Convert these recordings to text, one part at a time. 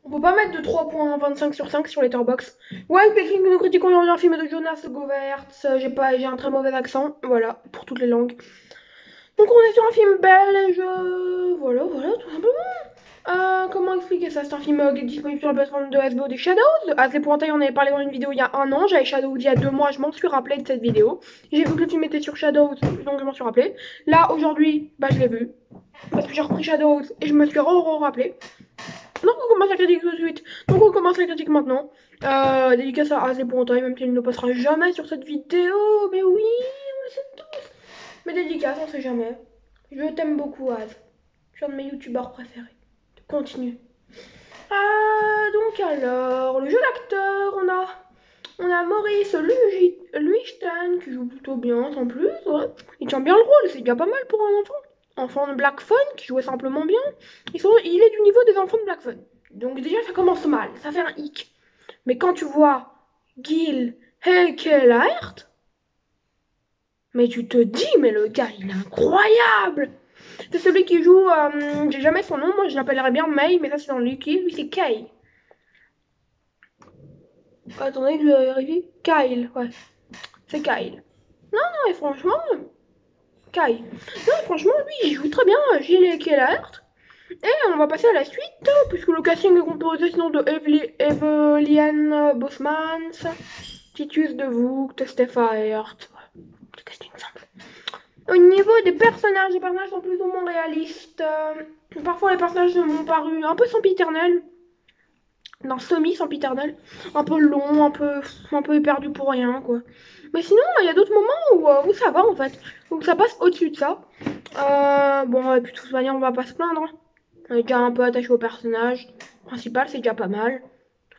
On peut pas mettre de 3,25 sur 5 sur Letterboxd. Ouais, les films que nous critiquons aujourd'hui, un film de Jonas Govertz. J'ai un très mauvais accent. Voilà, pour toutes les langues. Donc on est sur un film belge. Voilà, tout simplement. Comment expliquer ça? C'est un film qui est disponible sur la plateforme de HBO des Shadows. À ces points, on en avait parlé dans une vidéo il y a un an. J'avais Shadows il y a 2 mois, je m'en suis rappelé de cette vidéo. J'ai vu que le film était sur Shadows, donc je m'en suis rappelé. Là, aujourd'hui, bah je l'ai vu. Parce que j'ai repris Shadows et je me suis rappelé. Donc on commence la critique tout de suite. Donc on commence la critique maintenant. Dédicace à Azé pour même si elle ne passera jamais sur cette vidéo. Mais oui, on le sait tous. Mais dédicace, on sait jamais. Je t'aime beaucoup, Az. Tu es un de mes youtubeurs préférés. Continue. Donc alors, le jeu d'acteur, on a Maurice Luchten qui joue plutôt bien, sans plus. Ouais. Il tient bien le rôle, c'est déjà pas mal pour un enfant. Enfant de Black Phone qui jouait simplement bien. Il est du niveau des enfants de Black Phone. Donc déjà, ça commence mal, ça fait un hic. Mais quand tu vois Gil Hekelaert, mais tu te dis, mais le gars, il est incroyable. C'est celui qui joue, j'ai jamais son nom, moi je l'appellerais bien May, mais ça c'est dans Lucky, lui c'est Kay. Attendez que je vérifie. Kyle, ouais. C'est Kyle. Non, non, et franchement, Kyle. Non, franchement, lui, il joue très bien, Gilles Kellert. Et on va passer à la suite, puisque le casting est composé sinon de Evelyn Bosmans, Titus de Vogt, Stefan Hert. Le casting simple. Au niveau des personnages, les personnages sont plus ou moins réalistes. Parfois, les personnages m'ont paru un peu sempiternels. Non, semi-sempiternel. Un peu long, un peu perdu pour rien, quoi. Mais sinon, il y a d'autres moments où ça va, en fait. Où ça passe au-dessus de ça. Bon, et puis de toute manière, on va pas se plaindre. Hein. On est déjà un peu attaché au personnage principal, c'est déjà pas mal.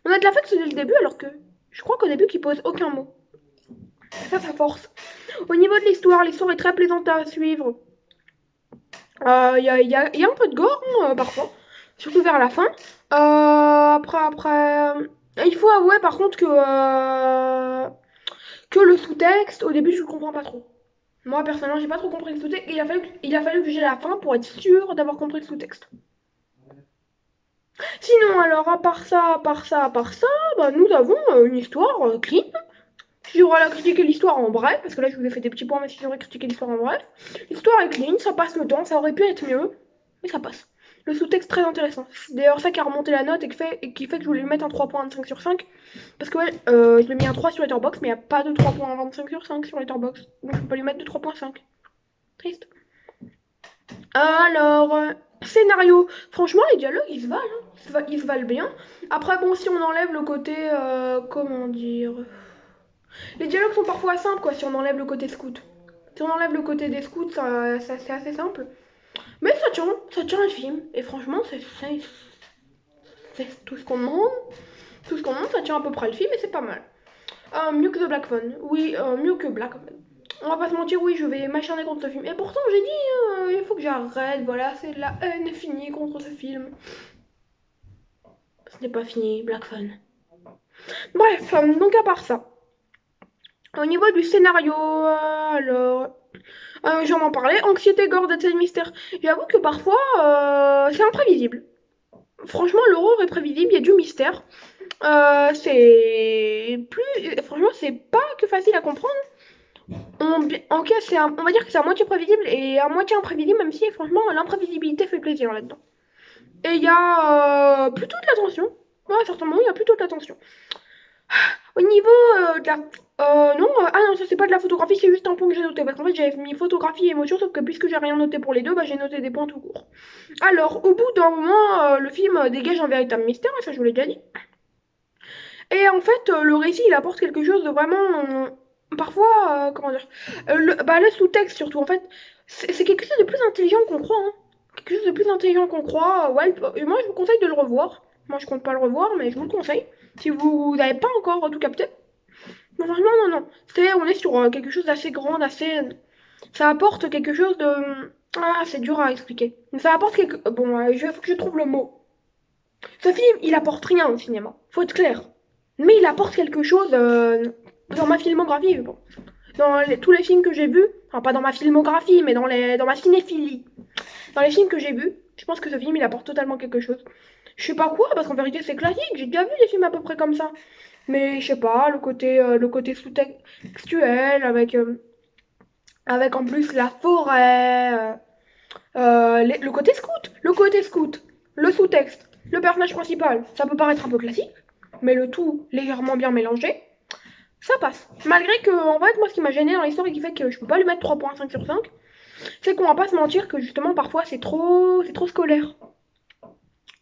On a de l'affect dès le début, alors que je crois qu'au début, qu'il pose aucun mot. Ça force. Au niveau de l'histoire est très plaisante à suivre. Il y a un peu de gore, hein, parfois. Surtout vers la fin. Après, il faut avouer par contre que le sous-texte, au début, je le comprends pas trop. Moi, personnellement, j'ai pas trop compris le sous-texte. Il a fallu que j'ai la fin pour être sûr d'avoir compris le sous-texte. Sinon, alors, à part ça, bah, nous avons une histoire clean. Si j'aurais à critiquer l'histoire en bref, parce que là, je vous ai fait des petits points, mais si j'aurais critiqué l'histoire en bref, l'histoire est clean, ça passe le temps, ça aurait pu être mieux, mais ça passe. Le sous-texte très intéressant. C'est d'ailleurs ça qui a remonté la note et qui fait que je voulais lui mettre un 3,25 sur 5. Parce que ouais, je lui ai mis un 3 sur Letterboxd, mais il n'y a pas de 3,25 sur 5 sur Letterboxd. Donc je peux pas lui mettre de 3,5. Triste. Alors, scénario. Franchement, les dialogues, ils se valent. Hein. Ils se valent bien. Après, bon, si on enlève le côté. Comment dire. Les dialogues sont parfois simples, quoi, si on enlève le côté scout. Si on enlève le côté des scouts, ça c'est assez simple. Mais ça tient le film. Et franchement, c'est tout ce qu'on demande. Tout ce qu'on demande, ça tient à peu près le film et c'est pas mal. Mieux que The Black Phone. Oui, mieux que Black Phone. On va pas se mentir, oui, je vais m'acharner contre ce film. Et pourtant, j'ai dit, il faut que j'arrête. Voilà, c'est la haine finie contre ce film. Ce n'est pas fini, Black Phone. Bref, donc à part ça. Au niveau du scénario, alors. J'en m'en parlais. Anxiété, gore, dead mystère. J'avoue que parfois, c'est imprévisible. Franchement, l'horreur est prévisible, il y a du mystère. Franchement, c'est pas que facile à comprendre. Ok, on va dire que c'est à moitié prévisible et à moitié imprévisible, même si franchement, l'imprévisibilité fait plaisir là-dedans. Et il y a plutôt de l'attention. Ouais, à certains moments, il y a plutôt de l'attention. Au niveau de la. Non, ah non, ça c'est pas de la photographie, c'est juste un point que j'ai noté. Parce qu'en fait, j'avais mis photographie et émotion, sauf que puisque j'ai rien noté pour les deux, bah j'ai noté des points tout court. Alors, au bout d'un moment, le film dégage un véritable mystère, et ça je vous l'ai déjà dit. Et en fait, le récit, il apporte quelque chose de vraiment. Parfois, comment dire. Le sous-texte surtout, en fait, c'est quelque chose de plus intelligent qu'on croit. Hein. Quelque chose de plus intelligent qu'on croit. Ouais, moi je vous conseille de le revoir. Moi je compte pas le revoir, mais je vous le conseille. Si vous n'avez pas encore tout capté. Non, franchement, non, non. On est sur quelque chose d'assez grand, d'assez. Ça apporte quelque chose de. Ah, c'est dur à expliquer. Mais ça apporte quelque. Bon, faut que je trouve le mot. Ce film, il apporte rien au cinéma. Faut être clair. Mais il apporte quelque chose dans ma filmographie. Bon. Tous les films que j'ai vus, enfin pas dans ma filmographie, mais dans ma cinéphilie. Dans les films que j'ai vus, Je pense que ce film, il apporte totalement quelque chose. Je sais pas quoi, parce qu'en vérité, c'est classique. J'ai déjà vu des films à peu près comme ça. Mais je sais pas, le côté sous-textuel, avec en plus la forêt, le côté scout, le sous-texte, le personnage principal. Ça peut paraître un peu classique, mais le tout légèrement bien mélangé, ça passe. Malgré que, en fait, moi, ce qui m'a gêné dans l'histoire et qui fait que je peux pas lui mettre 3,5 sur 5, c'est qu'on va pas se mentir que justement, parfois, c'est trop scolaire.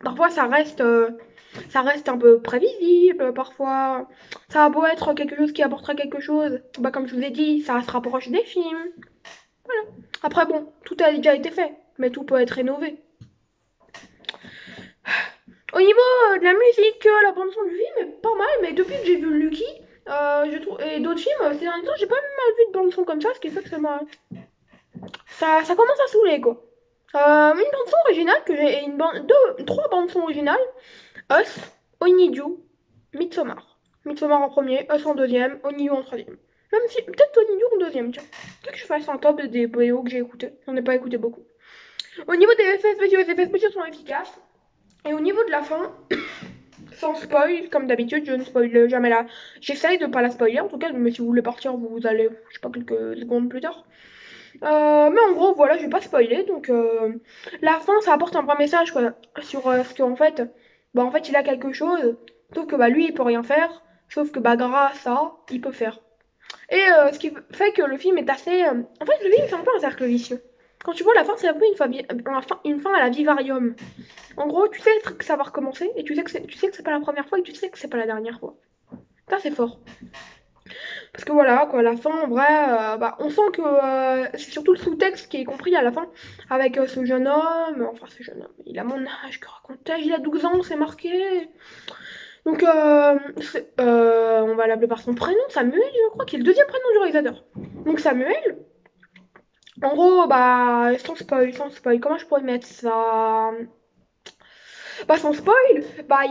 Parfois, ça reste un peu prévisible. Parfois, ça a beau être quelque chose qui apportera quelque chose. Bah, comme je vous ai dit, ça se rapproche des films. Voilà. Après, bon, tout a déjà été fait, mais tout peut être rénové. Au niveau de la musique, la bande son du film est pas mal, mais depuis que j'ai vu Lucky, et d'autres films, ces derniers temps, j'ai pas mal vu de bande son comme ça, ce qui fait que ça commence à saouler, quoi. Une bande son originale que j'ai, trois bandes son originales. Us, Oniju, Midsommar. Midsommar en premier, Us en deuxième, Oniju en troisième. Même si, peut-être Oniju en deuxième, tiens. Peut-être que je fasse un top des BO que j'ai écouté. J'en ai pas écouté beaucoup. Au niveau des effets spéciaux, les effets spéciaux sont efficaces. Et au niveau de la fin, sans spoil, comme d'habitude, je ne spoil jamais là. J'essaye de pas la spoiler, en tout cas, mais si vous voulez partir, vous allez, je sais pas, quelques secondes plus tard. Mais en gros, voilà, je vais pas spoiler. Donc, la fin, ça apporte un vrai message quoi, sur ce qu'en fait, bah, en fait, il a quelque chose. Sauf que bah, lui, il peut rien faire. Sauf que bah, grâce à, il peut faire. Et ce qui fait que le film est assez. En fait, le film, c'est un peu un cercle vicieux. Quand tu vois la fin, c'est un peu une fin à la Vivarium. En gros, tu sais que ça va recommencer et tu sais que c'est pas la première fois et tu sais que c'est pas la dernière fois. Ça, c'est fort. Parce que voilà, quoi, la fin, en vrai, bah, on sent que c'est surtout le sous-texte qui est compris à la fin, avec ce jeune homme, enfin ce jeune homme, il a mon âge, que racontais-je, il a 12 ans, c'est marqué. Donc, on va l'appeler par son prénom, Samuel, je crois, qui est le deuxième prénom du réalisateur. Donc Samuel, en gros, bah, sans spoil, comment je pourrais mettre ça? Bah, sans spoil, bah,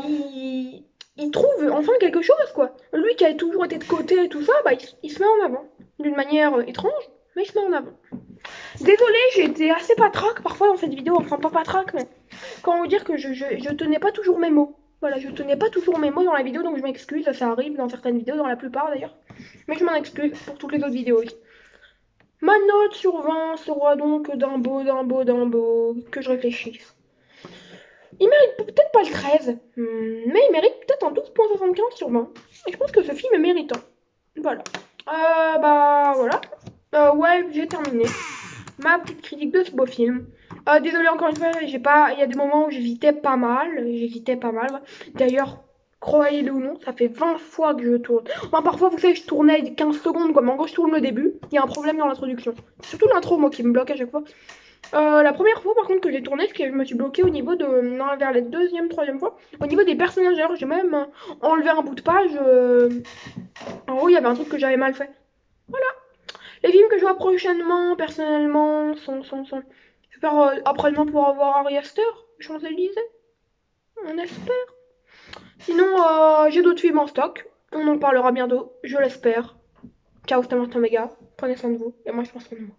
il trouve enfin quelque chose, quoi. Lui qui a toujours été de côté et tout ça, bah, il se met en avant. D'une manière étrange, mais il se met en avant. Désolée, j'ai été assez patraque parfois dans cette vidéo, enfin pas patraque, mais comment vous dire que je tenais pas toujours mes mots. Voilà, je tenais pas toujours mes mots dans la vidéo, donc je m'excuse, ça arrive dans certaines vidéos, dans la plupart d'ailleurs. Mais je m'en excuse pour toutes les autres vidéos aussi. Ma note sur 20 sera donc d'un beau, que je réfléchisse. Il mérite peut-être pas le 13, mais il mérite peut-être un 12,75 sur 20. Et je pense que ce film est méritant. Voilà. Bah voilà. Ouais, j'ai terminé ma petite critique de ce beau film. Désolée encore une fois, j'ai pas. Il y a des moments où j'hésitais pas mal. Ouais. D'ailleurs, croyez-le ou non, ça fait 20 fois que je tourne. Enfin, parfois, vous savez, je tournais 15 secondes, quoi. Mais en gros, je tourne le début. Il y a un problème dans l'introduction. C'est surtout l'intro, moi, qui me bloque à chaque fois. La première fois, par contre, que j'ai tourné, c'est que je me suis bloquée au niveau de. Non, vers la deuxième, troisième fois. Au niveau des personnages, d'ailleurs, j'ai même enlevé un bout de page. En gros, il y avait un truc que j'avais mal fait. Voilà. Les films que je vois prochainement, personnellement, sont. J'espère après-demain pouvoir voir Ari Aster, Champs-Élysées. On espère. Sinon, j'ai d'autres films en stock. On en parlera bientôt, je l'espère. Ciao, c'était Martin Mega. Prenez soin de vous. Et moi, je prends soin de moi.